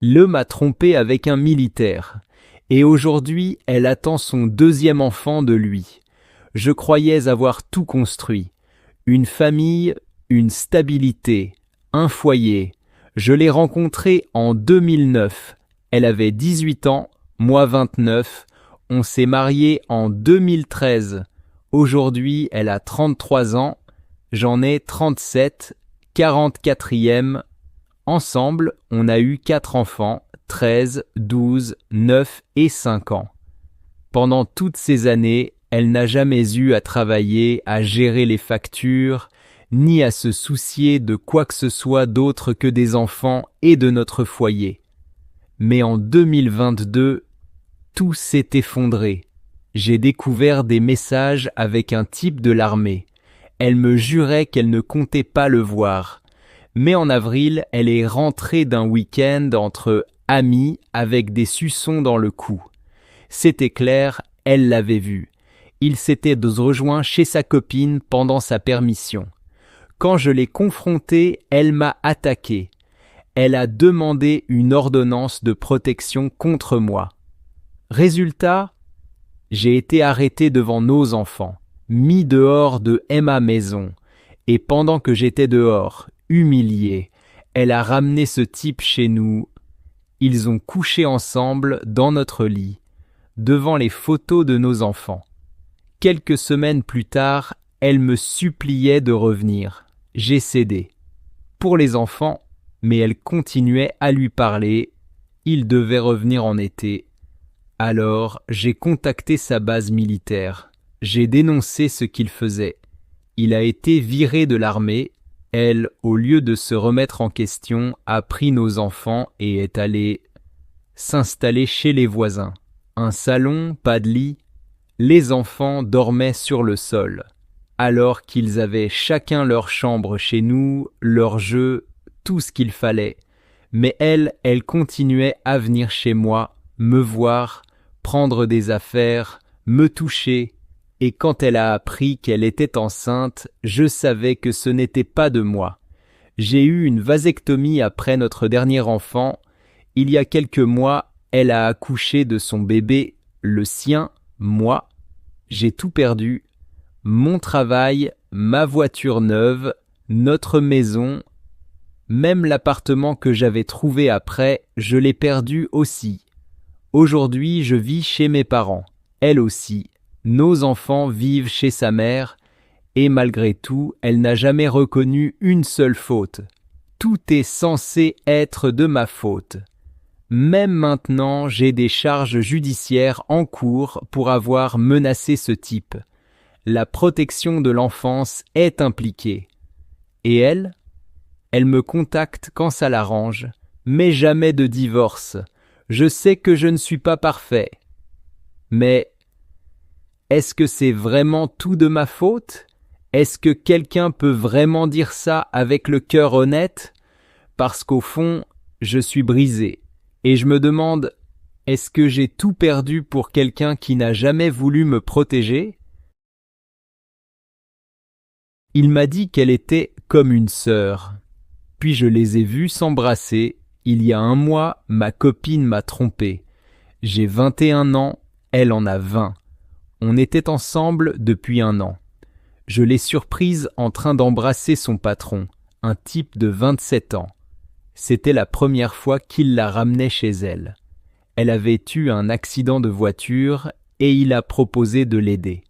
Le m'a trompée avec un militaire. Et aujourd'hui, elle attend son deuxième enfant de lui. Je croyais avoir tout construit. Une famille, une stabilité, un foyer. Je l'ai rencontrée en 2009. Elle avait 18 ans, moi 29. On s'est mariés en 2013. Aujourd'hui, elle a 33 ans. J'en ai 37, 44e. Ensemble, on a eu 4 enfants, 13, 12, 9 et 5 ans. Pendant toutes ces années, elle n'a jamais eu à travailler, à gérer les factures, ni à se soucier de quoi que ce soit d'autre que des enfants et de notre foyer. Mais en 2022, tout s'est effondré. J'ai découvert des messages avec un type de l'armée. Elle me jurait qu'elle ne comptait pas le voir. Mais en avril, elle est rentrée d'un week-end entre amis avec des suçons dans le cou. C'était clair, elle l'avait vu. Il s'était rejoint chez sa copine pendant sa permission. Quand je l'ai confrontée, elle m'a attaqué. Elle a demandé une ordonnance de protection contre moi. Résultat, j'ai été arrêté devant nos enfants, mis dehors de ma maison, et pendant que j'étais dehors, humilié, elle a ramené ce type chez nous. Ils ont couché ensemble dans notre lit, devant les photos de nos enfants. Quelques semaines plus tard, elle me suppliait de revenir. J'ai cédé. Pour les enfants, mais elle continuait à lui parler. Il devait revenir en été. Alors, j'ai contacté sa base militaire. J'ai dénoncé ce qu'il faisait. Il a été viré de l'armée. Elle, au lieu de se remettre en question, a pris nos enfants et est allée s'installer chez les voisins. Un salon, pas de lit. Les enfants dormaient sur le sol, alors qu'ils avaient chacun leur chambre chez nous, leur jeu, tout ce qu'il fallait. Mais elle continuait à venir chez moi, me voir, prendre des affaires, me toucher. Et quand elle a appris qu'elle était enceinte, je savais que ce n'était pas de moi. J'ai eu une vasectomie après notre dernier enfant. Il y a quelques mois, elle a accouché de son bébé, le sien, moi. J'ai tout perdu. Mon travail, ma voiture neuve, notre maison, même l'appartement que j'avais trouvé après, je l'ai perdu aussi. Aujourd'hui, je vis chez mes parents, elle aussi. Nos enfants vivent chez sa mère, et malgré tout, elle n'a jamais reconnu une seule faute. Tout est censé être de ma faute. Même maintenant, j'ai des charges judiciaires en cours pour avoir menacé ce type. La protection de l'enfance est impliquée. Et elle me contacte quand ça l'arrange, mais jamais de divorce. Je sais que je ne suis pas parfait. Mais est-ce que c'est vraiment tout de ma faute? Est-ce que quelqu'un peut vraiment dire ça avec le cœur honnête? Parce qu'au fond, je suis brisé. Et je me demande, est-ce que j'ai tout perdu pour quelqu'un qui n'a jamais voulu me protéger? Il m'a dit qu'elle était comme une sœur. Puis je les ai vus s'embrasser. Il y a un mois, ma copine m'a trompé. J'ai 21 ans, elle en a 20. On était ensemble depuis 1 an. Je l'ai surprise en train d'embrasser son patron, un type de 27 ans. C'était la première fois qu'il la ramenait chez elle. Elle avait eu un accident de voiture et il a proposé de l'aider.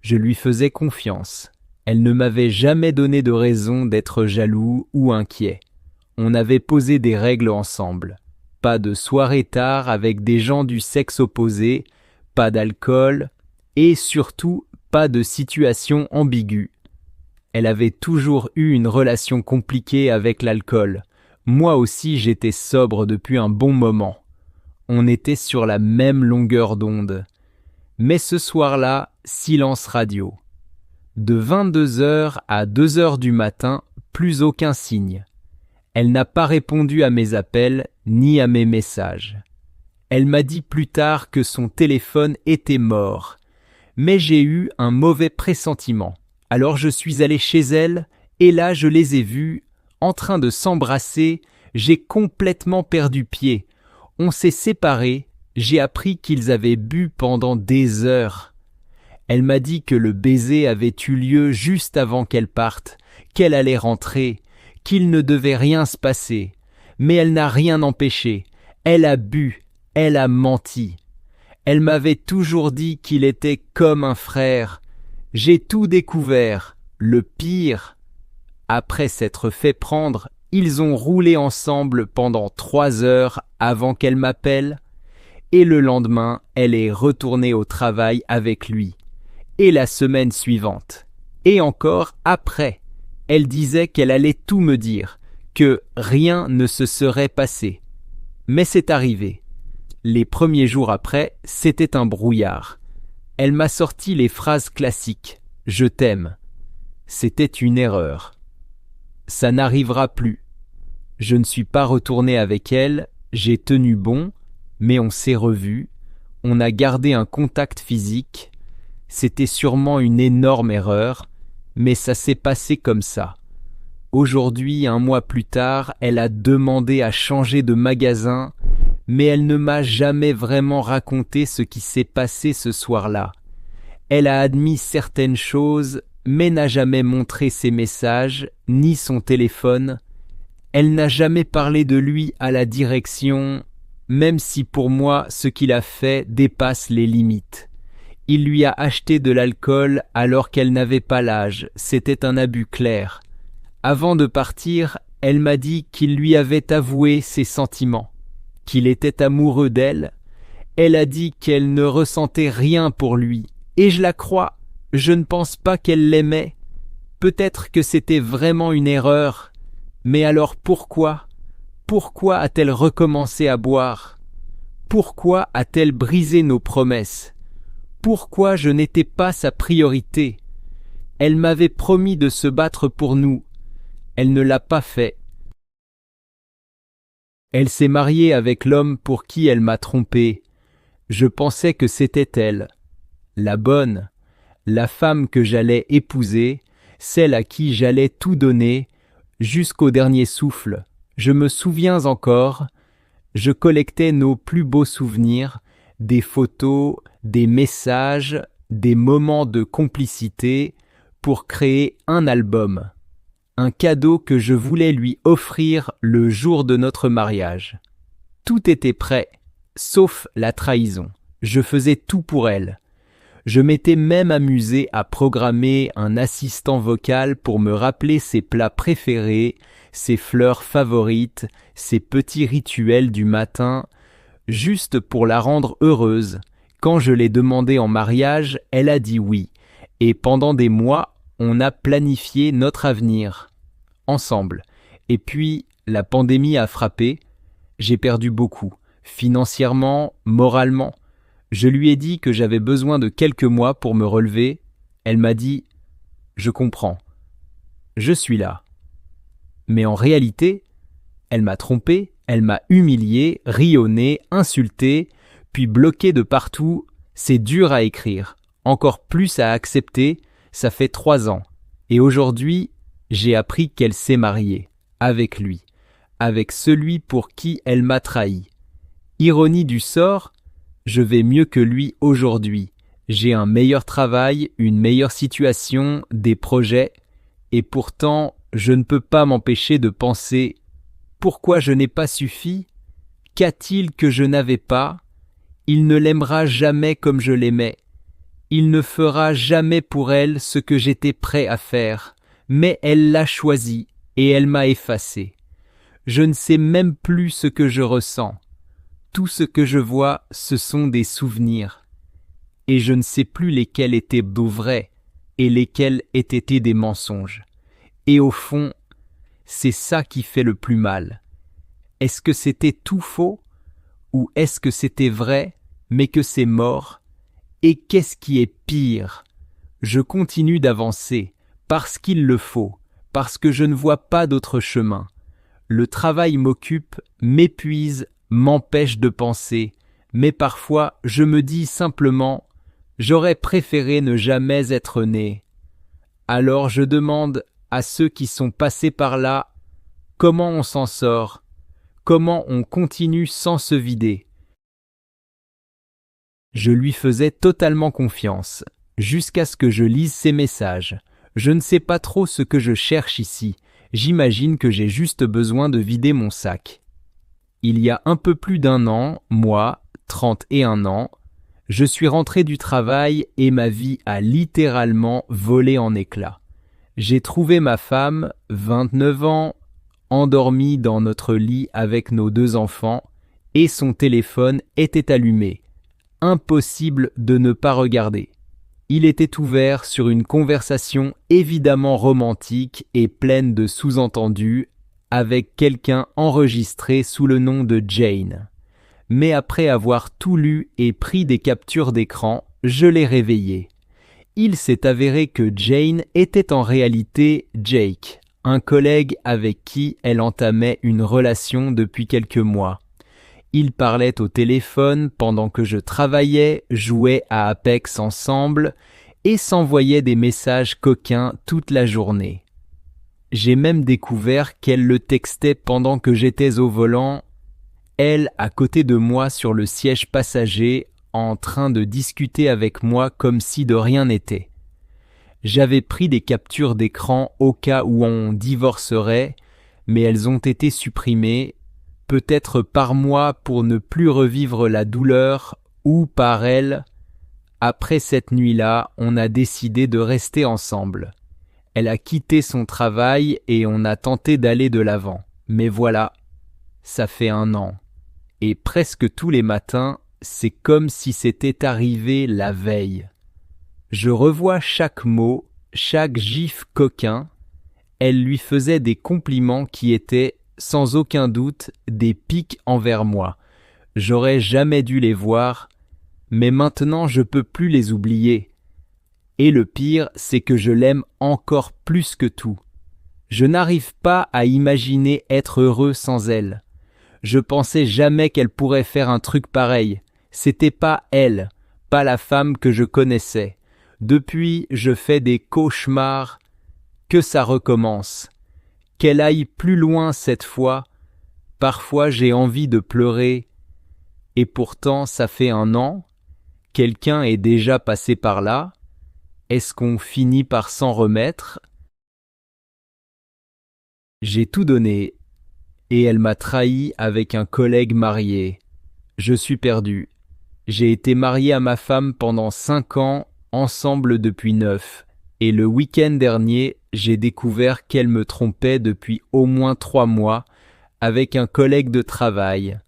Je lui faisais confiance. Elle ne m'avait jamais donné de raison d'être jaloux ou inquiet. On avait posé des règles ensemble. Pas de soirée tard avec des gens du sexe opposé, pas d'alcool et surtout pas de situation ambiguë. Elle avait toujours eu une relation compliquée avec l'alcool. Moi aussi j'étais sobre depuis un bon moment. On était sur la même longueur d'onde. Mais ce soir-là, silence radio. De 22h à 2h du matin, plus aucun signe. Elle n'a pas répondu à mes appels ni à mes messages. Elle m'a dit plus tard que son téléphone était mort. Mais j'ai eu un mauvais pressentiment. Alors je suis allé chez elle et là je les ai vus en train de s'embrasser J'ai complètement perdu pied. On s'est séparés, j'ai appris qu'ils avaient bu pendant des heures. Elle m'a dit que le baiser avait eu lieu juste avant qu'elle parte, qu'elle allait rentrer, qu'il ne devait rien se passer. Mais elle n'a rien empêché. Elle a bu, elle a menti. Elle m'avait toujours dit qu'il était comme un frère. J'ai tout découvert. Le pire, après s'être fait prendre, ils ont roulé ensemble pendant 3 heures avant qu'elle m'appelle. Et le lendemain, elle est retournée au travail avec lui. Et la semaine suivante. Et encore après. Elle disait qu'elle allait tout me dire, que rien ne se serait passé. Mais c'est arrivé. Les premiers jours après, c'était un brouillard. Elle m'a sorti les phrases classiques. « Je t'aime ». C'était une erreur. Ça n'arrivera plus. Je ne suis pas retourné avec elle, j'ai tenu bon, mais on s'est revus, on a gardé un contact physique. C'était sûrement une énorme erreur, mais ça s'est passé comme ça. Aujourd'hui, 1 mois plus tard, elle a demandé à changer de magasin, mais elle ne m'a jamais vraiment raconté ce qui s'est passé ce soir-là. Elle a admis certaines choses, mais n'a jamais montré ses messages, ni son téléphone. Elle n'a jamais parlé de lui à la direction, même si pour moi, ce qu'il a fait dépasse les limites. Il lui a acheté de l'alcool alors qu'elle n'avait pas l'âge, c'était un abus clair. Avant de partir, elle m'a dit qu'il lui avait avoué ses sentiments, qu'il était amoureux d'elle. Elle a dit qu'elle ne ressentait rien pour lui, et je la crois, je ne pense pas qu'elle l'aimait. Peut-être que c'était vraiment une erreur, mais alors pourquoi? Pourquoi a-t-elle recommencé à boire? Pourquoi a-t-elle brisé nos promesses? Pourquoi je n'étais pas sa priorité? Elle m'avait promis de se battre pour nous. Elle ne l'a pas fait. Elle s'est mariée avec l'homme pour qui elle m'a trompé. Je pensais que c'était elle, la bonne, la femme que j'allais épouser, celle à qui j'allais tout donner, jusqu'au dernier souffle. Je me souviens encore, je collectais nos plus beaux souvenirs, des photos, des messages, des moments de complicité, pour créer un album. Un cadeau que je voulais lui offrir le jour de notre mariage. Tout était prêt, sauf la trahison. Je faisais tout pour elle. Je m'étais même amusé à programmer un assistant vocal pour me rappeler ses plats préférés, ses fleurs favorites, ses petits rituels du matin, juste pour la rendre heureuse. Quand je l'ai demandé en mariage, elle a dit oui. Et pendant des mois, on a planifié notre avenir, ensemble. Et puis, la pandémie a frappé. J'ai perdu beaucoup, financièrement, moralement. Je lui ai dit que j'avais besoin de quelques mois pour me relever. Elle m'a dit « Je comprends. Je suis là. » Mais en réalité, elle m'a trompé, elle m'a humilié, rionné, insulté, puis bloqué de partout. C'est dur à écrire, encore plus à accepter. Ça fait 3 ans. Et aujourd'hui, j'ai appris qu'elle s'est mariée, avec lui, avec celui pour qui elle m'a trahi. Ironie du sort, je vais mieux que lui aujourd'hui. J'ai un meilleur travail, une meilleure situation, des projets, et pourtant, je ne peux pas m'empêcher de penser « Pourquoi je n'ai pas suffi? Qu'a-t-il que je n'avais pas? Il ne l'aimera jamais comme je l'aimais. Il ne fera jamais pour elle ce que j'étais prêt à faire, mais elle l'a choisi et elle m'a effacé. Je ne sais même plus ce que je ressens. Tout ce que je vois, ce sont des souvenirs. Et je ne sais plus lesquels étaient beaux vrais et lesquels étaient des mensonges. Et au fond, c'est ça qui fait le plus mal. Est-ce que c'était tout faux? Ou est-ce que c'était vrai, mais que c'est mort? Et qu'est-ce qui est pire? Je continue d'avancer, parce qu'il le faut, parce que je ne vois pas d'autre chemin. Le travail m'occupe, m'épuise, m'empêche de penser, mais parfois je me dis simplement « J'aurais préféré ne jamais être né ». Alors je demande à ceux qui sont passés par là comment on s'en sort. comment on continue sans se vider. Je lui faisais totalement confiance, jusqu'à ce que je lise ses messages. Je ne sais pas trop ce que je cherche ici. J'imagine que j'ai juste besoin de vider mon sac. Il y a un peu plus d'1 an, moi, 31 ans, je suis rentré du travail et ma vie a littéralement volé en éclats. J'ai trouvé ma femme, 29 ans, endormie dans notre lit avec nos 2 enfants, et son téléphone était allumé. Impossible de ne pas regarder. Il était ouvert sur une conversation évidemment romantique et pleine de sous-entendus avec quelqu'un enregistré sous le nom de Jane. Mais après avoir tout lu et pris des captures d'écran, je l'ai réveillé. Il s'est avéré que Jane était en réalité Jake, un collègue avec qui elle entamait une relation depuis quelques mois. Ils parlaient au téléphone pendant que je travaillais, jouaient à Apex ensemble et s'envoyaient des messages coquins toute la journée. J'ai même découvert qu'elle le textait pendant que j'étais au volant, elle à côté de moi sur le siège passager, en train de discuter avec moi comme si de rien n'était. J'avais pris des captures d'écran au cas où on divorcerait, mais elles ont été supprimées, peut-être par moi pour ne plus revivre la douleur, ou par elle. Après cette nuit-là, on a décidé de rester ensemble. Elle a quitté son travail et on a tenté d'aller de l'avant. Mais voilà, ça fait 1 an. Et presque tous les matins, c'est comme si c'était arrivé la veille. Je revois chaque mot, chaque gif coquin. Elle lui faisait des compliments qui étaient, sans aucun doute, des piques envers moi. J'aurais jamais dû les voir, mais maintenant je peux plus les oublier. Et le pire, c'est que je l'aime encore plus que tout. Je n'arrive pas à imaginer être heureux sans elle. Je pensais jamais qu'elle pourrait faire un truc pareil. C'était pas elle, pas la femme que je connaissais. Depuis, je fais des cauchemars. Que ça recommence. Qu'elle aille plus loin cette fois. Parfois j'ai envie de pleurer. Et pourtant ça fait 1 an. Quelqu'un est déjà passé par là. Est-ce qu'on finit par s'en remettre? J'ai tout donné. Et elle m'a trahi avec un collègue marié. Je suis perdu. J'ai été marié à ma femme pendant 5 ans, ensemble depuis 9. Et le week-end dernier, j'ai découvert qu'elle me trompait depuis au moins 3 mois avec un collègue de travail.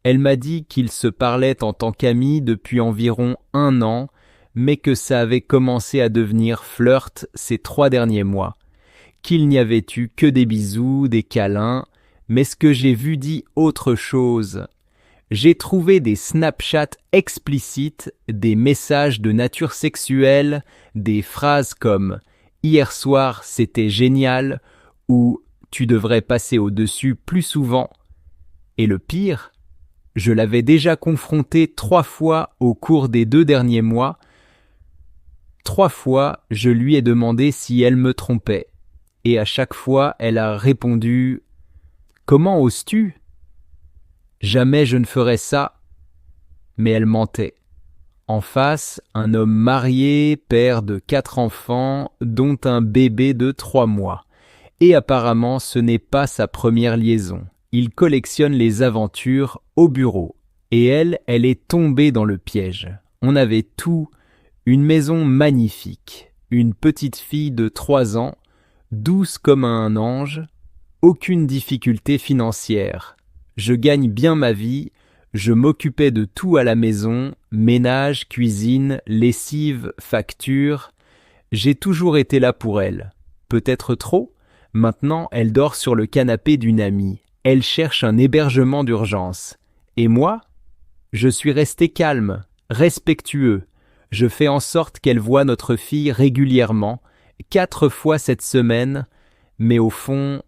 Elle m'a dit qu'ils se parlaient en tant qu'amis depuis environ 1 an, mais que ça avait commencé à devenir flirt ces 3 derniers mois. Qu'il n'y avait eu que des bisous, des câlins, mais ce que j'ai vu dit autre chose. J'ai trouvé des Snapchats explicites, des messages de nature sexuelle, des phrases comme « Hier soir, c'était génial » ou « Tu devrais passer au-dessus plus souvent ». Et le pire, je l'avais déjà confrontée 3 fois au cours des 2 derniers mois. 3 fois, je lui ai demandé si elle me trompait. Et à chaque fois, elle a répondu « Comment oses-tu ? Jamais je ne ferais ça ». Mais elle mentait. En face, un homme marié, père de 4 enfants, dont un bébé de 3 mois. Et apparemment, ce n'est pas sa première liaison. Il collectionne les aventures au bureau. Et elle est tombée dans le piège. On avait tout, une maison magnifique, une petite fille de 3 ans, douce comme un ange, aucune difficulté financière. Je gagne bien ma vie, je m'occupais de tout à la maison, ménage, cuisine, lessive, facture. J'ai toujours été là pour elle. Peut-être trop ? Maintenant, elle dort sur le canapé d'une amie. Elle cherche un hébergement d'urgence. Et moi ? Je suis resté calme, respectueux. Je fais en sorte qu'elle voie notre fille régulièrement, 4 fois cette semaine, mais au fond,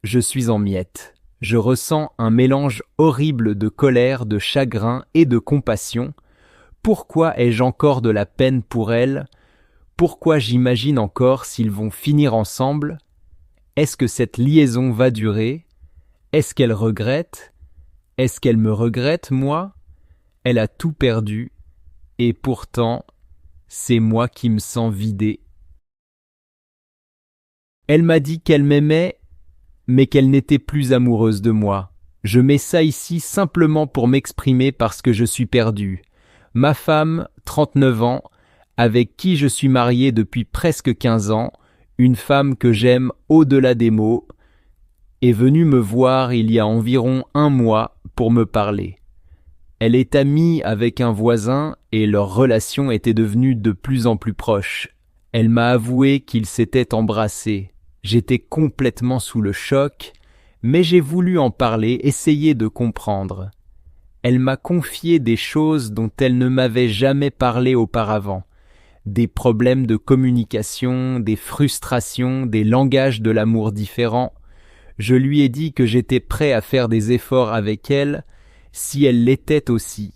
je suis en miettes. Je ressens un mélange horrible de colère, de chagrin et de compassion. Pourquoi ai-je encore de la peine pour elle ? Pourquoi j'imagine encore s'ils vont finir ensemble ? Est-ce que cette liaison va durer ? Est-ce qu'elle regrette? Est-ce qu'elle me regrette, moi? Elle a tout perdu, et pourtant, c'est moi qui me sens vidé. Elle m'a dit qu'elle m'aimait, mais qu'elle n'était plus amoureuse de moi. Je mets ça ici simplement pour m'exprimer parce que je suis perdu. Ma femme, 39 ans, avec qui je suis marié depuis presque 15 ans, une femme que j'aime au-delà des mots, est venue me voir il y a environ 1 mois pour me parler. Elle est amie avec un voisin et leur relation était devenue de plus en plus proche. Elle m'a avoué qu'ils s'étaient embrassés. J'étais complètement sous le choc, mais j'ai voulu en parler, essayer de comprendre. Elle m'a confié des choses dont elle ne m'avait jamais parlé auparavant. Des problèmes de communication, des frustrations, des langages de l'amour différents. Je lui ai dit que j'étais prêt à faire des efforts avec elle, si elle l'était aussi.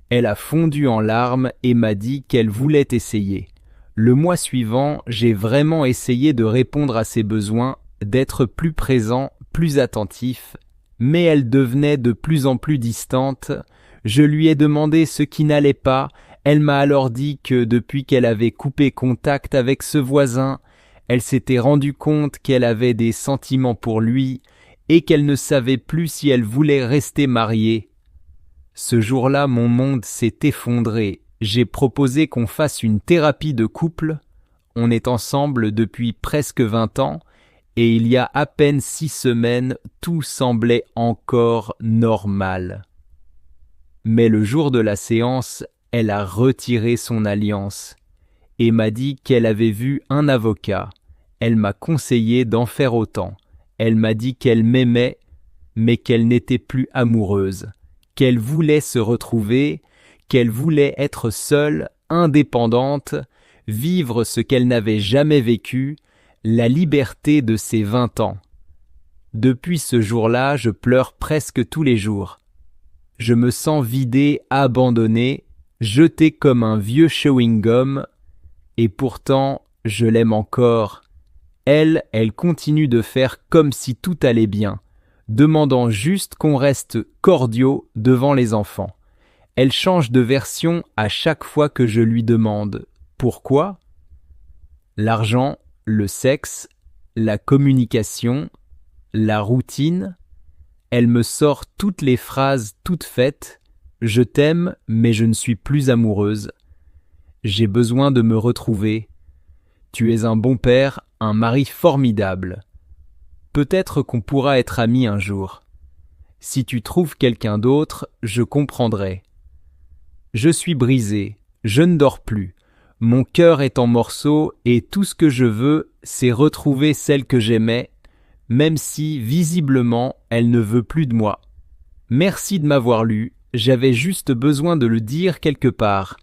Elle a fondu en larmes et m'a dit qu'elle voulait essayer. Le mois suivant, j'ai vraiment essayé de répondre à ses besoins, d'être plus présent, plus attentif, mais elle devenait de plus en plus distante. Je lui ai demandé ce qui n'allait pas. Elle m'a alors dit que depuis qu'elle avait coupé contact avec ce voisin, elle s'était rendue compte qu'elle avait des sentiments pour lui et qu'elle ne savait plus si elle voulait rester mariée. Ce jour-là, mon monde s'est effondré. J'ai proposé qu'on fasse une thérapie de couple. On est ensemble depuis presque 20 ans et il y a à peine 6 semaines, tout semblait encore normal. Mais le jour de la séance, elle a retiré son alliance et m'a dit qu'elle avait vu un avocat. Elle m'a conseillé d'en faire autant. Elle m'a dit qu'elle m'aimait, mais qu'elle n'était plus amoureuse, qu'elle voulait se retrouver, qu'elle voulait être seule, indépendante, vivre ce qu'elle n'avait jamais vécu, la liberté de ses 20 ans. Depuis ce jour-là, je pleure presque tous les jours. Je me sens vidé, abandonné, jeté comme un vieux chewing-gum, et pourtant, je l'aime encore. Elle continue de faire comme si tout allait bien, demandant juste qu'on reste cordiaux devant les enfants. Elle change de version à chaque fois que je lui demande « Pourquoi ?» L'argent, le sexe, la communication, la routine. Elle me sort toutes les phrases toutes faites « Je t'aime, mais je ne suis plus amoureuse. J'ai besoin de me retrouver. Tu es un bon père, un mari formidable. Peut-être qu'on pourra être amis un jour. Si tu trouves quelqu'un d'autre, je comprendrai. Je suis brisé, je ne dors plus. Mon cœur est en morceaux et tout ce que je veux, c'est retrouver celle que j'aimais, même si, visiblement, elle ne veut plus de moi. Merci de m'avoir lu, j'avais juste besoin de le dire quelque part.